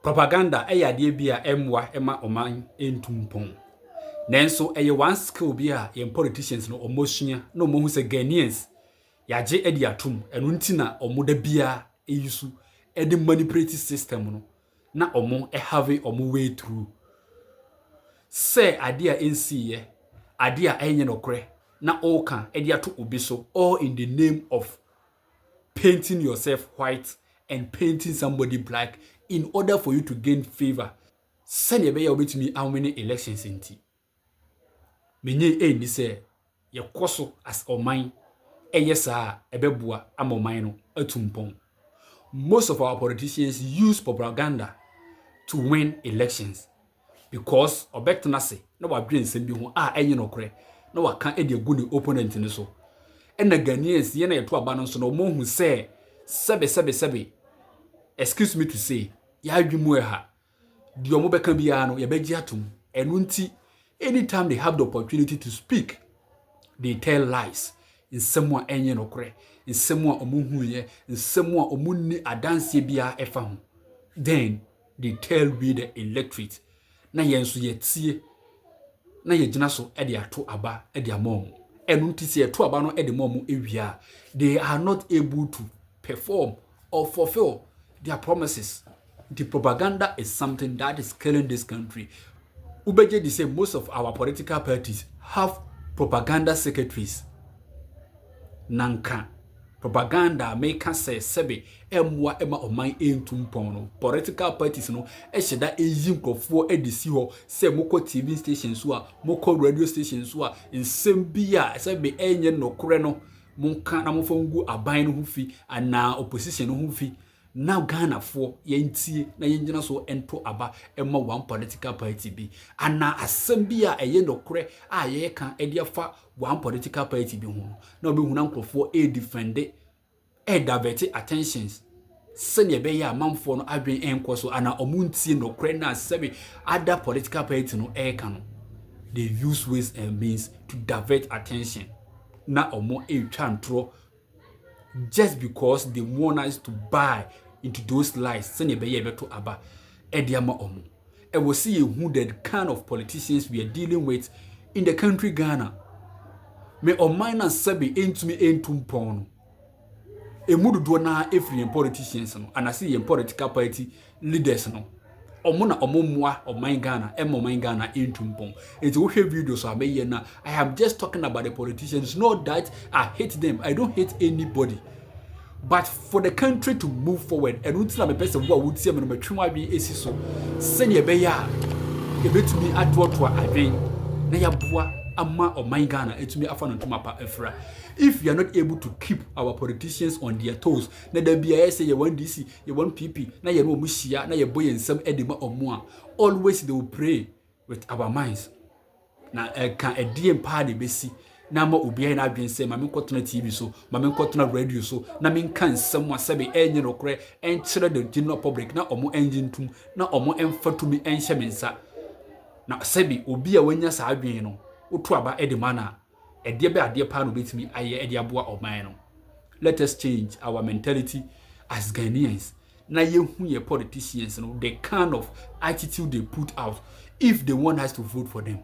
Propaganda ade bia emwa ema oman entumpon. Nenso one skill bia yen politicians no omosua no mo hu se Ghanaians yaje edi atum enu nti na omoda bia eyusu edi manipulative system no na omo have omo way through. Say ade a NC ye ade a enye nokre na all kan edi ato obi so, all in the name of painting yourself white and painting somebody black in order for you to gain favor. Send ye obit me how many elections inti. Menye ni say ye koso as oman eyesa ebebua amoman no atumpon. Most of our politicians use propaganda to win elections because obetna se na wadwe nsem bi ho enye nokre na waka edi egu ni opponent ni so. Ena Ghanaians ye na yeto aba no so no mo hu say sebe excuse me to say ya adwemu ha di omo beka bia no ye beji atum enu nti anytime they have the opportunity to speak they tell lies in someone enye nokre in someone omo ye in someone omo ni adanse bia efa ho then they tell we the electorate na yenso ye tie na ye gina so e de ato aba e de amom enu nti se ato aba no e de mom ewia they are not able to perform or fulfill their promises. The propaganda is something that is killing this country. Ubeje di say most of our political parties have propaganda secretaries. Nanka propaganda make us say sebe emwa ema oman entumpon no political parties no eheda ezim krofo edisi ho say moko TV stations so a moko radio stations so a nsem bia sebe enye nokore no monka na mofongu aban no ho fi ana opposition no ho fi. Now Ghana for yentie na yenjina so ento aba emma one political party bi ana asem bia eye nokore a ye kan ede afa one political party bi ho na obi hu na nkrofo defend divert attentions sene be ya manfo no adwen enko so ana omuntie nokore na sebe other political party no kan no they use ways and means to divert attention na omo twa just because they want us to buy into those lies sene be yebeto aba ediama omo e will see who the kind of politicians we are dealing with in the country Ghana. Me omina sabi entumi entumpon emududo na efri politicians no and I see political party leaders no omo na omomwa oman Ghana oman Ghana entumpon. It's wo hwe videos abeye na I am just talking about the politicians, not that I hate them. I don't hate anybody. But for the country to move forward, and until I'm a person who would see me no matwa bi esi so, send ye be ya, e betumi atwoto adwen, na ya boa ama oman Ghana etumi afa no ntoma efra. If you are not able to keep our politicians on their toes, na da bia say ye one DC, ye one PP, na ye no muhia, na ye boy ensem edema omo a, always they will pray with our minds. Na kan edie mpa de besi. Na ma obi na adwen se ma me nkotona TV so ma me nkotona radio so na me nka nsem wasebe enye nokre enkyere the general public na omo engine tum na omo emfatumi enhye mensa na sebi obi a wanya sa adwen no otu aba edema na ede be ade pa no betimi aye ede aboa oman no. Let us change our mentality as Ghanaians na yehu ye politicians no the kind of attitude they put out if they want us to vote for them.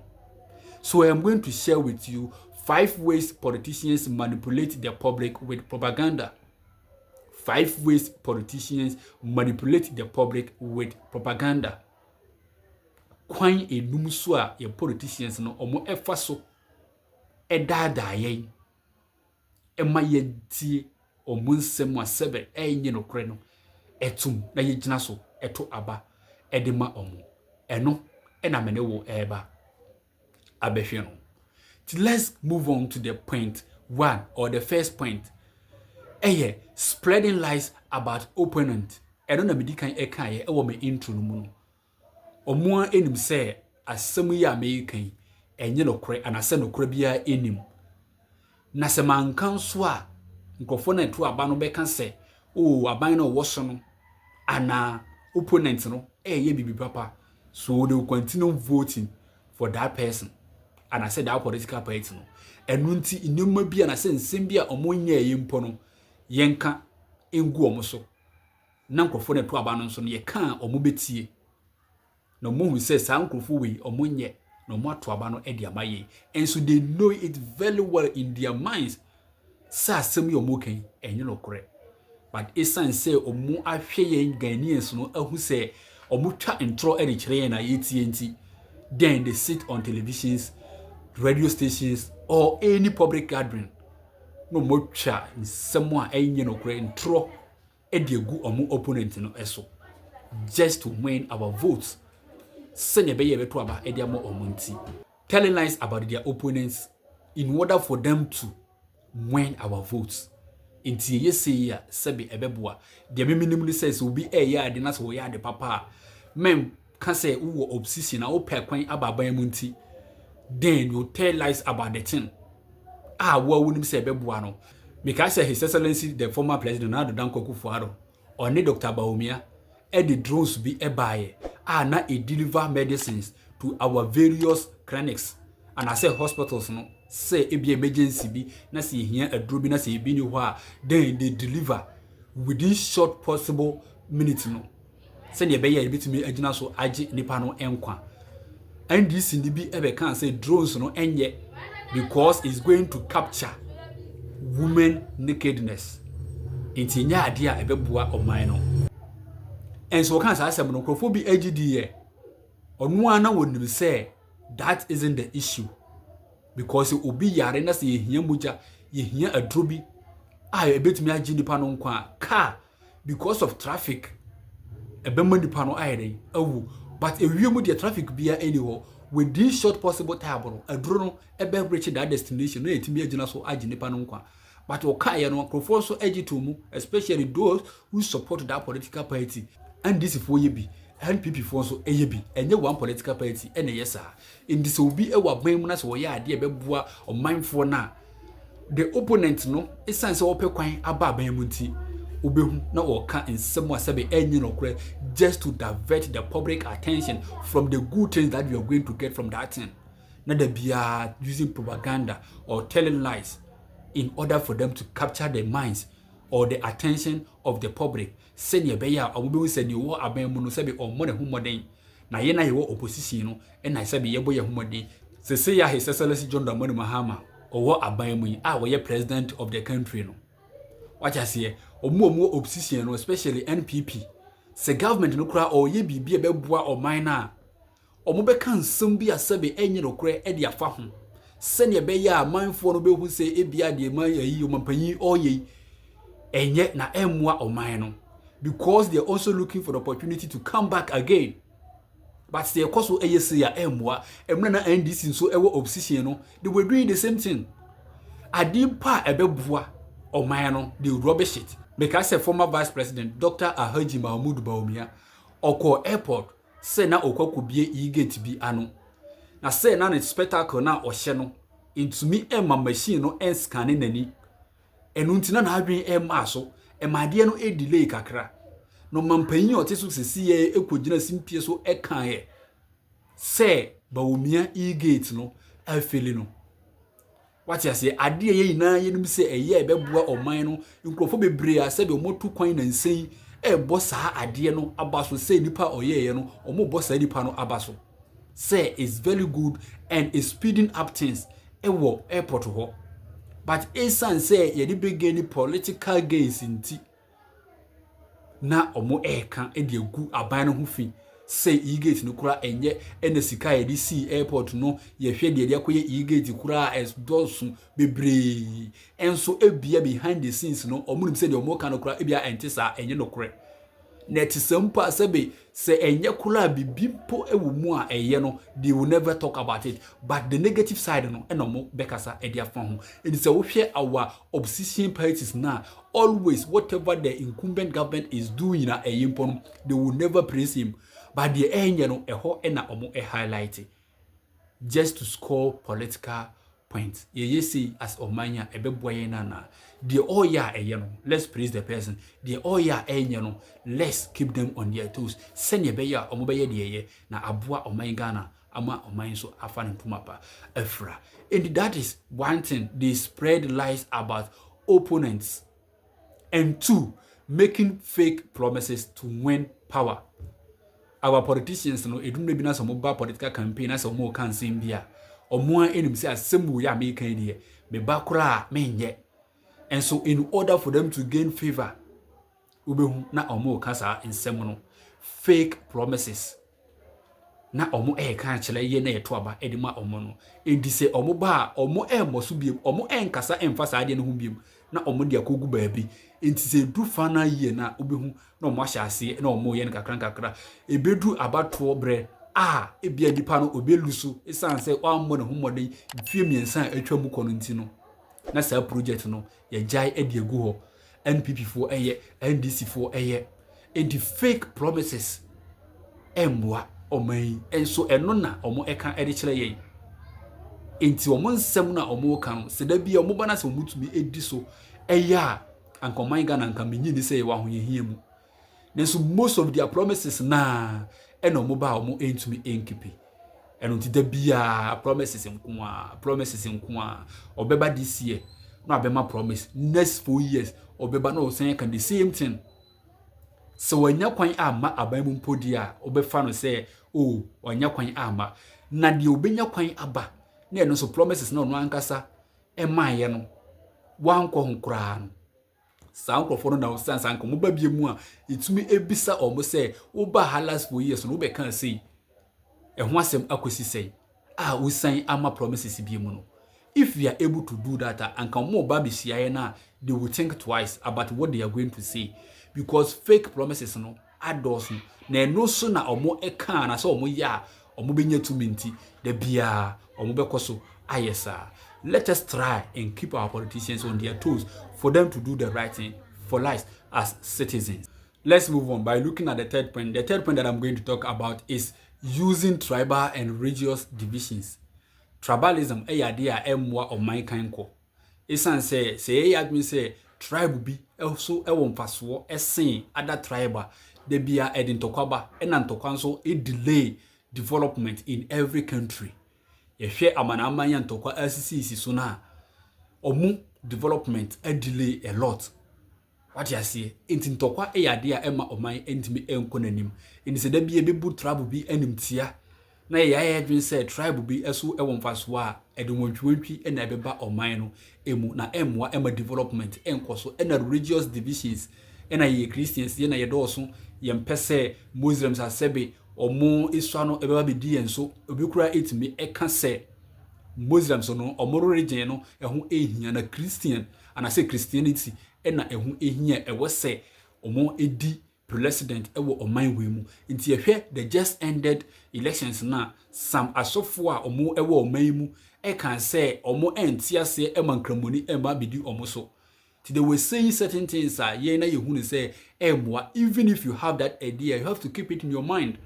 So I am going to share with you 5 ways politicians manipulate the public with propaganda. 5 ways politicians manipulate the public with propaganda. Kwan enum so a ye politicians no omo efa so edada yen ema ye tie omo nsem asebe enye nokre no etum na ye gina so eto aba edema omo eno ena mene wo eba abehwe no. Let's move on to the point 1 or the first point. Spreading lies about opponent. Eno na medi kan eka ye ewo me intro no mu no. Omo enim say asem yi American enye nokre anase nokre bia enim. Na se mankan so a nkofo na to aba no beka say oh aban no wo so no ana opponent no ye bibi papa, so they will continue voting for that person. And I said that political party no enunti inuma bia na se nsem bia omonnya yimpo no yenka engu omo so na nkrofo ne to aba no nso no ye kan omubetie no mo hu say sa nkrofo we omunye no mo to aba no e de amaye and so they know it very well in their minds sa asem yo mo kan enye no kore but esan say omu ahwe yen Ghanaians no ahu say omu twa intro e de kire na yetie nti then they sit on televisions, radio stations or any public gathering no mo twa nsem a enye no kore intro e de gu omu opponent no eso just to win our votes. Send be beto aba e de amo omunti. Telling lies about their opponents in order for them to win our votes. Inti ye say ya sebe ebeboa. De minimum says will be ya de na so ya de papa. Mem can say who opposition na ope kwan ababan munti. Then you tell lies about the thing. Wa wunim say ebeboa no. Because His Excellency the former president Nana Danko Akufo-Addo or ne Dr. Bawumia the drones be ebaye na deliver medicines to our various clinics and I say hospitals no say e be emergency bi na say hia aduro bi na say bi ni ho a then they deliver within short possible minutes no say ne be ya bitimi agina so age nipa no enkwa and this ndi bi ebe kan say drones no enye because it's going to capture women nakedness intinya ade a ebebua oman no. And so can say no crofo bi agidi onu ana wonim say that isn't the issue because obi yare na say yehia muja yehia aduro bi ebetumi agi nipa no nkwa car because of traffic ebema nipa no ayere awu but ewiemu the traffic bia anyho with this short possible time no aduro no ebe reach that destination no etimi agina so agi nipa no nkwa but okaye no crofo so agi to mu especially those who support that political party. And this for ye be NPP for so eye bi enye one political party ene yesa in this will be a waban mu na so ye ade ebeboa o mindful na the opponent no essence wo pekwan aba aban mu nti obehu na wo ka nsem asebe enye no kure just to divert the public attention from the good things that we are going to get from that thing na the bia using propaganda or telling lies in order for them to capture the minds or the attention of the public. Senior beya obu se ni wo aban mu no sebe ommo ne humoden na ye na ye wo opposition no e na sebe ye boye humoden se ya His Excellency John Dramani Mahama owo aban mu yi wo ye president of the country no wacha se omu opposition no especially NPP se government no kura o ye bibia beboa oman na omo be kan nsem bi asebe enye no kura e de afa ho senior beya manfo no be hu se ebia de man yi o mampanyi oye enye na emwa oman no because they are also looking for the opportunity to come back again. But they also ASA emwa emna NDC so ewo opposition no they were doing the same thing. Adimpa ebeboa oman no they rubbish it because a former vice president Dr. Alhaji Mahmoud Bawumia oko airport say na okokubie e-gate bi ano na say na the spectacle na ohye no intumi emma machine no enscanne nani enu ntina na adwen emma so emade no delay kakra no mampanyi oteso sesi ye ekogina simpie so ekan ye say Bawumia e-gate no afeli no what you say ade ye nyina ye nim se eye ebeboa oman no nkrofo bebre a sebe omotu kwan na nsen ebo saa ade no abaso say nipa oyeye no omo saa nipa no abaso say it's very good and is speeding up things ewo airport ho but esan say ye dey begin political gains inti na omo eka e de gu aban no ho fi say e-gate no kura enye ene sika ye di see airport no ye hwe de akoye e-gate kura as dosu bebre enso ebia behind the scenes no omo nim say de omo ka no kura ebia entisa enye no kure net sampa sebe se enye kura bibimpo ewo mu a eye no they will never talk about it but the negative side no enomo bekasa e dia fa ho it is a wo hwe our opposition parties na always whatever the incumbent government is doing na eyimpo they will never praise him but the enye no eho na omo highlight just to score political points ye say as omanya ebeboye na the oya no let's praise the person the oya enye no let's keep them on their toes send ye beya omo beye de ye na aboa oman Ghana ama oman so afa ne mpumapa afra and that is one thing they spread lies about opponents and two making fake promises to win power. Our politicians no edum na bi na so mo ba political campaign na so mo kan sim bia omo enim say asem ya me kan die me ba kura me nye. And so in order for them to gain favor ubehu na omo kasa nsem no fake promises na omo kan chele ye na yeto aba edima omo no edi se omo ba omo moso biem omo kasa emfa sa ade no hu biem na omo de akogu baabi enti se du fana ye na ubehu na omo ahya ase na omo ye nkakra ebedu abato bre ebia dipa no obeluso esanse oammo na humode fie miensan atwa mu kono nti no na sa project no ye jai edi egu ho NPP for NDC for enti fake promises emwa omai enso eno na omo eka ede kire yen enti omo nsem na omo kan se da bia omo bana se omutumi edi so ankoman ga na nka menyi ni se wa hoyehia mu nenso most of their promises na eno omo ba omo entumi enkipi eno ti da bia promises nko obeba this year no abema promise next 4 years obeba no say can the same thing. So wanya kwan ama aban mu mpodi a obefa no say wanya kwan ama na de obenya kwan aba na eno so promises na ono ankasa emaye no wankọ honkra no sa nkrofo no na osansa nko mo ba bie mu a etumi ebisa omo say wo ba halas 4 years no be kan say ho asem akosi say usan ama promises bie mu no. If we are able to do that, and come more baby na, they will think twice about what they are going to say. Because fake promises no ados no sooner or more na so omo ya omo benye to minti the bia omo bekoso ayesa. Let us try and keep our politicians on their toes for them to do the right thing for life as citizens. Let's move on by looking at the third point. The third point that I'm going to talk about is using tribal and religious divisions. Tribalism ade a emwa oman kanko esan say admin say tribe bi also ewo mfaso esen other tribe de bia edintokwaba ena ntokwa nso delay development in every country. Yehwe amana amanya ntokwa asisi so na omu development delay a lot. What you see ntokwa ade a ema oman entimi enko nanim eni se da bia bebu tribe bi animtia na ya adwin say tribe bi eso ewo mfaso a edonwantwi ena beba oman no emu na emwa ema development enkoso ena religious divisions ena ye Christians ye na ye doso ye mpese Muslims asebe omo iswa no ebeba bedi enso obikura etimi eka say Muslims no omo religion no eho ehia na Christian ana say Christianity ena eho ehia ewo say omo edi president ewo oman wemu nti ehwe the just ended elections na some asofo a omo ewo oman mu can say omo entiase emankramoni ema bidi omo so. They were saying certain things ye na yehunu say emwa even if you have that idea you have to keep it in your mind.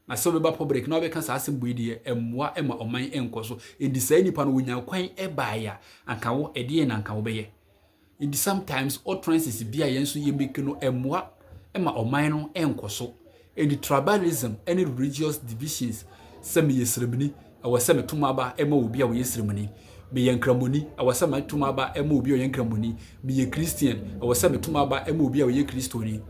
Na so beba public na be kan sa asembo die emwa ema oman enkoso edi say nipa no wonya kwan ebaya anka wo edie na anka wo beye. Edi sometimes utterances bia yenso ye make no emwa ema oman no enkoso. And tribalism any religious divisions some yesremni awasame tumaba ema obi a yesremni me yankramoni awasame tumaba ema obi a yankramoni me ye Christian awasame tumaba ema obi a ye Christoni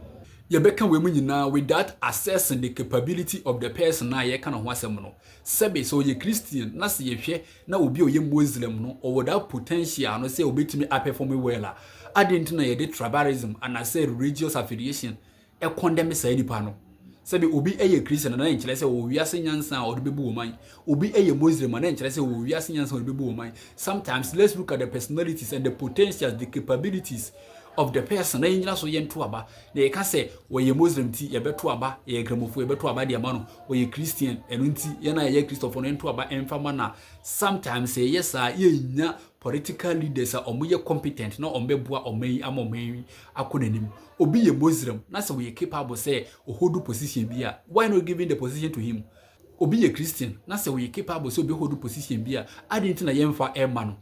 ye beka we munyina without assessing the capability of the person na ye kana ho asem no sebe so ye Christian na se ye hwe na obi a ye Muslim no or without potential no say obetimi perform well adent na ye de tribalism and say religious affiliation e condemn say nipa no. Sabi obi eye Christian na enkyere se wo wiase nyansa a odebebu oman obi eye Muslim na enkyere se wo wiase nyansa odebebu oman. Sometimes let's look at the personalities and the potentials, the capabilities of the person na nyina so yento aba na ye ka se wo ye Muslim ti ye beto aba ye gramofo ye beto aba de ama no wo ye Christian enu nti ye na ye Christopher no ento aba emfa na sometimes ye yesa ye nya political leaders are omoye competent na ombeboa oman amoman akonanim obi ye Muslim na se we capable say ohodu position bia why not giving the position to him. Obi ye Christian na se we capable say obi hodu position bia adint na yemfa ema no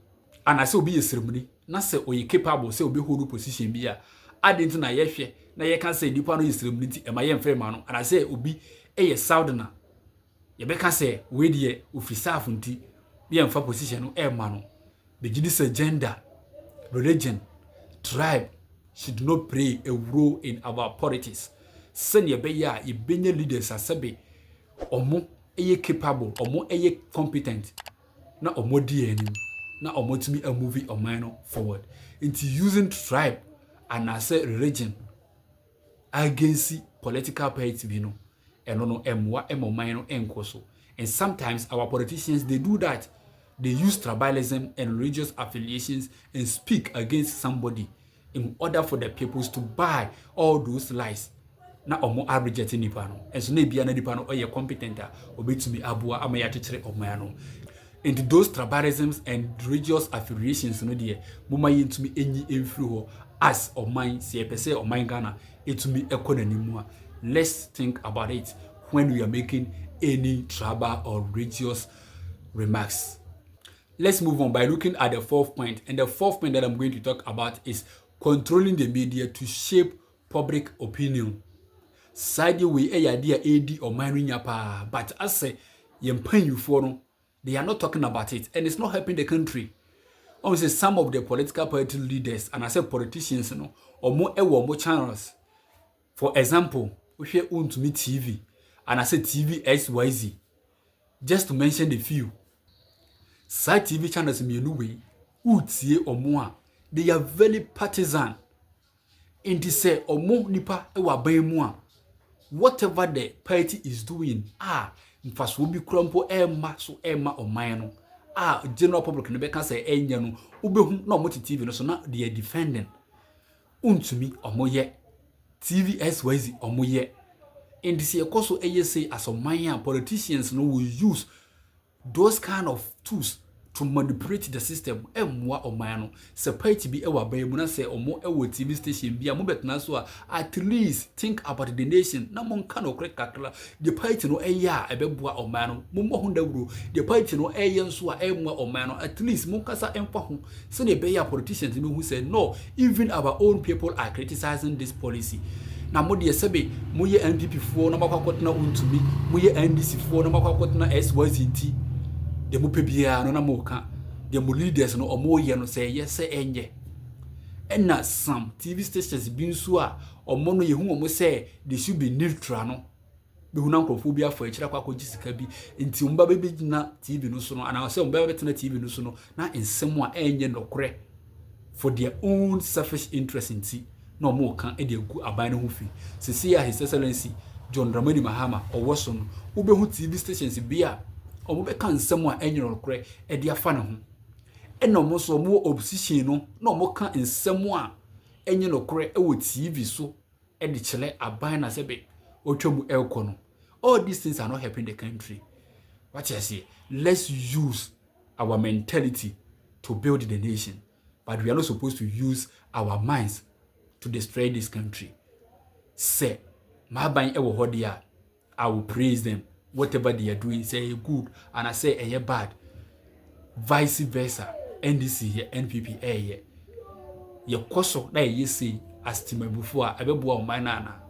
ana se obi ye seremoni na se we capable say obi hodu position bia adint na yehwe na ye kan say dipa no ye seremoni ti ema yemfa ema no ana se obi eye Saudina ye be kan say we de ofisafo nti yemfa position no ema no. The Jewish gender, religion, tribe, should not play a role in our politics. Send ye be ya, ye benye leaders asebe, omo eye capable, omo eye competent, na omo di enim, na omo to me a movie or minor forward. Into using tribe and as a religion against political party, you know, and no emwa emo minor enkoso. And sometimes our politicians they do that. They use tribalism and religious affiliations and speak against somebody in order for the peoples to buy all those lies. Na omo rejecting nipa no. And so na bia na nipa no oye competent a obetumi aboa amaya chechere omaya no. And those tribalisms and religious affiliations no dey moma yentumi enyi emfiri ho as oman se pese oman Ghana etumi ekonanimu a. Let's think about it when we are making any tribal or religious remarks. Let's move on by looking at the fourth point. And the fourth point that I'm going to talk about is controlling the media to shape public opinion. Side way idea AD or Marinyapa, but as say yempan you for they are not talking about it, and it's not helping the country. Obviously, some of the political party leaders and I say politicians, you know, or more channels. For example, we hear to me TV, and I say TV XYZ, just to mention the few. Side TV channels in way, utie or more, they are very partisan. And they say or more nipa ewa bay more. Whatever the party is doing, mfas will be crumple emma so emma or mine. General public can say no, ube no multi TV no so now they are defending. To me or more yet. TV SYZ or more yet. And this year also say as a mine politicians no will use those kind of tools to manipulate the system. Mwa or mano, separate to be ewa by muna say or more ewa TV station be a mobet naswa at least think about the nation. Na mon kano correct kakla the party no eya ebebwa or mano, mumo hundabru, the party no eyan swa emwa or mano, at least mukasa empahu. So the beya politicians who said no, even our own people are criticizing this policy. Na modi sebe muye NPP for na makwakotna untumi, muye NDC for na makwakotna SYZ. The mupebia no na moka the leaders no omo ye no say yes say enye na some TV stations bin so a omo no ye hu omo say they should be neutral no be hu na nkrofobia for ekira kwa kogisika bi nti mba be na TV no so no ana say mba be tena TV no so no na ensem a enye nokre for their own selfish interest nti no omo ka e de gu aban no hu fi sisi His Excellency John Dramani Mahama owo so no ube hu TV stations bia omo be kan nsem a enyo nokre e de afa ne ho eno mo so mo opposition no na omo kan nsem a enyo nokre e wo TV so e de chele aban na sebe otwamu elko no. All these things are not helping the country. What I say, let's use our mentality to build the nation, but we are not supposed to use our minds to destroy this country. Say my ban e wo hodia, I will praise them. Whatever they are doing, say good, and I say bad. Vice versa. NDC here, NPP here. Your koso na ye say as time before, abebo manana.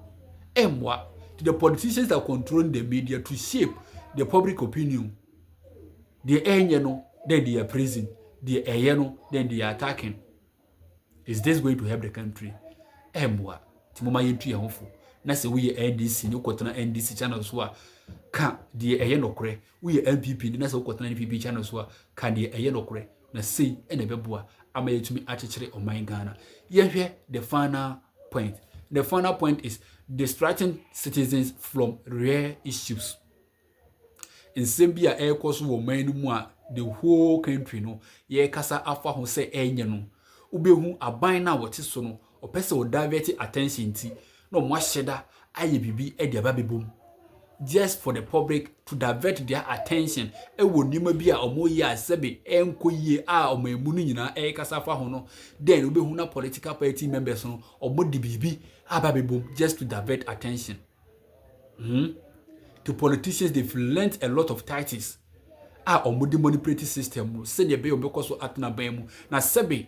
Emwa to the politicians that control the media to shape the public opinion. The no, then they are praising. The no, then they are attacking. Is this going to help the country? Emwa timoma yentu ya hofu. Na se we NDC no kwotana NDC channel so a ka de nokre we NPP na se kwotana NPP channel so a ka de nokre na sei ene beboa ama yetumi achechire oman Ghana. Yehwe the final point. The final point is distracting citizens from real issues. In Zambia air course woman mu a the whole country no ye kasa afa ho se enye no ubehu aban na wote so no opese o divert attention ti no mo ahyeda aye bibi e de ababebom just for the public to divert their attention e wo nima bi a omoyi asebe enkoyie a omemu no nyina e kasa fa ho no then ubehu na political party members no omodi bibi ababebom just to divert attention. To politicians, they've learned a lot of tactics. Omodi manipulative system say the be obeko so atuna ban mu na sebe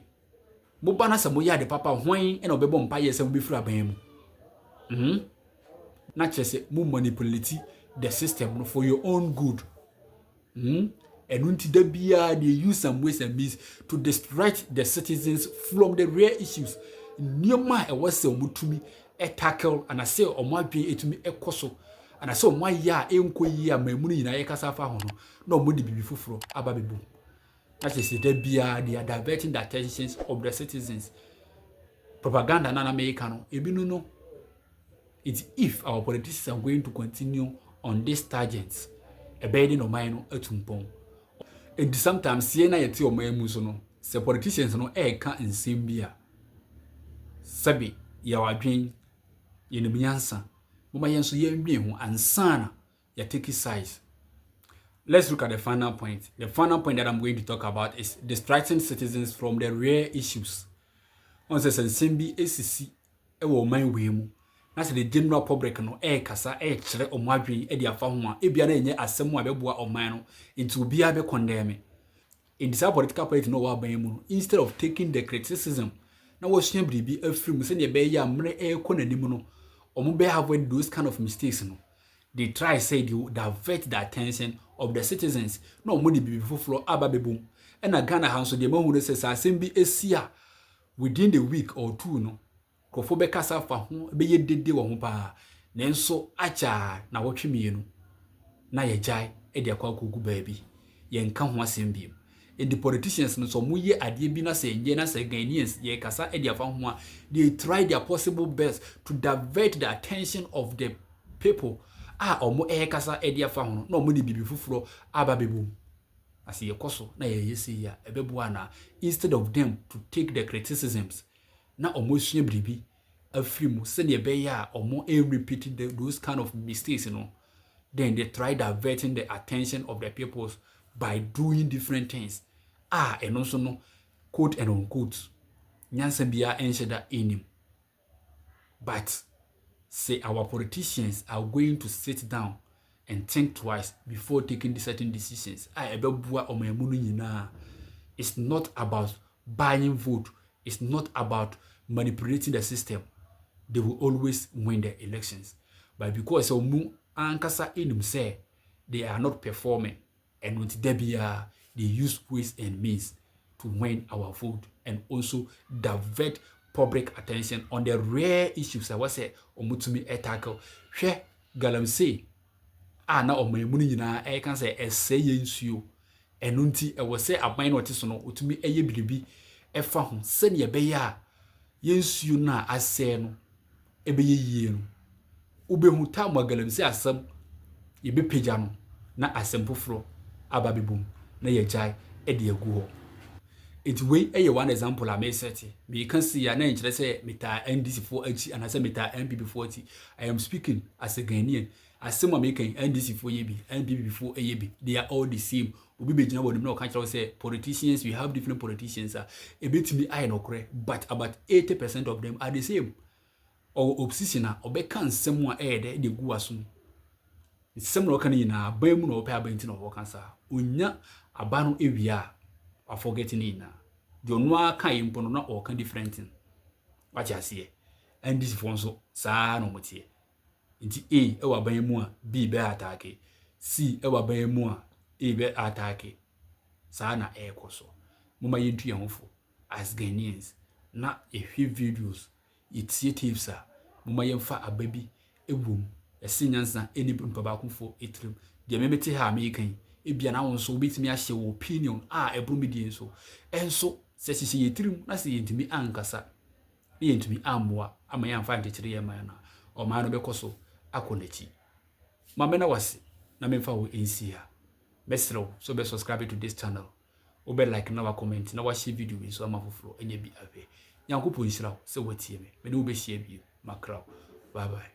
mo bana se mo ya de papa hwan e na obebo mpa ye se mo be fura ban mu na chese mo manipulate the system for your own good. Enunti da bia they use some ways and means to distract the citizens from the real issues. nneɛma a ɛwɔ sɛ ɔmotumi tackle anase ɔmoadwen etumi ɛkɔ anase ɔmoayɛ a ɛnkɔ yi a mamu no nyinaa yɛkasa fa ho no na ɔmode bibi foforo aba bɛbom. That is the bia they are diverting the attentions of the citizens. Propaganda na America no ebi no. It's if our politicians are going to continue on this tangent, a burden of mine atumpon. And sometimes siena yeti o mamu so no, se politicians no ka nsem bia. Sabi ya wadwen ye ne nyansa. Moma yenso ye ndwen ho ansana ya take size. Let's look at the final point. The final point that I'm going to talk about is distracting citizens from the real issues. On says nsem bi esisi e wo man we mu. Na se the general public no kasa kire omadwen e de afa ho a ebia na enye asem a beboa oman no into obia be condemn. In this political party no wa ban mu no, instead of taking the criticism na wo hia bribi afrim se ne be ya mre nanim no, omo be avoid those kind of mistakes no. They try say they divert the attention of the citizens. No money be foforo aba bebum. And na Ghana hanso de mahu say asem bi esia within the week or two no. Kofo be kasa fa ho be ye dede wo ho pa. Nenso acha na wotwe mienu. Na ye jai e de akwa kogu baabi. Ye nka ho asem bi. And the politicians no so mu ye ade bi na se enye na se Ghanaians ye kasa e de afa ho a they try their possible best to divert the attention of the people. Omo kasa edi afa ho no omo de bibi fufuro aba bebum asi yekoso na ye yesi ya ebeboa na instead of them to take the criticisms na omo sua bribi afrimu se ne be ya omo repeat those kind of mistakes then they try diverting the attention of the people by doing different things eno so no quote and unquote nyansa bia ensheda enim but say our politicians are going to sit down and think twice before taking certain decisions. It's not about buying vote. It's not about manipulating the system. They will always win the elections. But because ankasa inum say they are not performing, and with Debia, they use ways and means to win our vote and also divert public attention on the rare issues I was say omutumi tackle hwe galamsey na omamu nyina kan say ese yensuo eno nti e wo say aban no otiso no otumi eye biribi efa ho se ne be ya yensuo na ase no ebeye yie no ubehu ta mo galamsey asem ye be pagya no na asem foforo ababebum na ye jai e de agu ho. It way one example I may set. Me can see an inch, let's say meta NDC 480 and I say meta MPP 40. I am speaking as a Ghanaian. As someone making NDC 4 AB, MPP 4 AB, they are all the same. We be general no country say politicians, we have different politicians. A bit me I no correct, but about 80% of them are the same. Or opposition or bekan someone air de guasum. It's similar can in a bam no pair bentin of cancer. Unya abano evia. Or forgetting in the noa kind ponona or can different thing. What I see, and this fonso, sa no motie. Inti A, ewa bay mua, B be attack, C, ewa bay mua, A be attack. Sa na air coso. Muma yintu yonfo, as Ghanaians, na a few videos, it's tips, Muma yemfa a baby, a womb, a seniors na any pumbakum for a trip. The memete ha making. Ebia na won so betimi a share opinion ebromidie so enso se ye tirim na se yentimi ankasa yentimi amboa ama ya mfa ntechire ye man na o man no bekoso akonachi mama na wase na memfa wo ensi ha besro so be subscribe to this channel o be like na wa comment na wa share video so ama foforo enya bi abe yankopon hira se watie me de wo be share bi makra bye bye.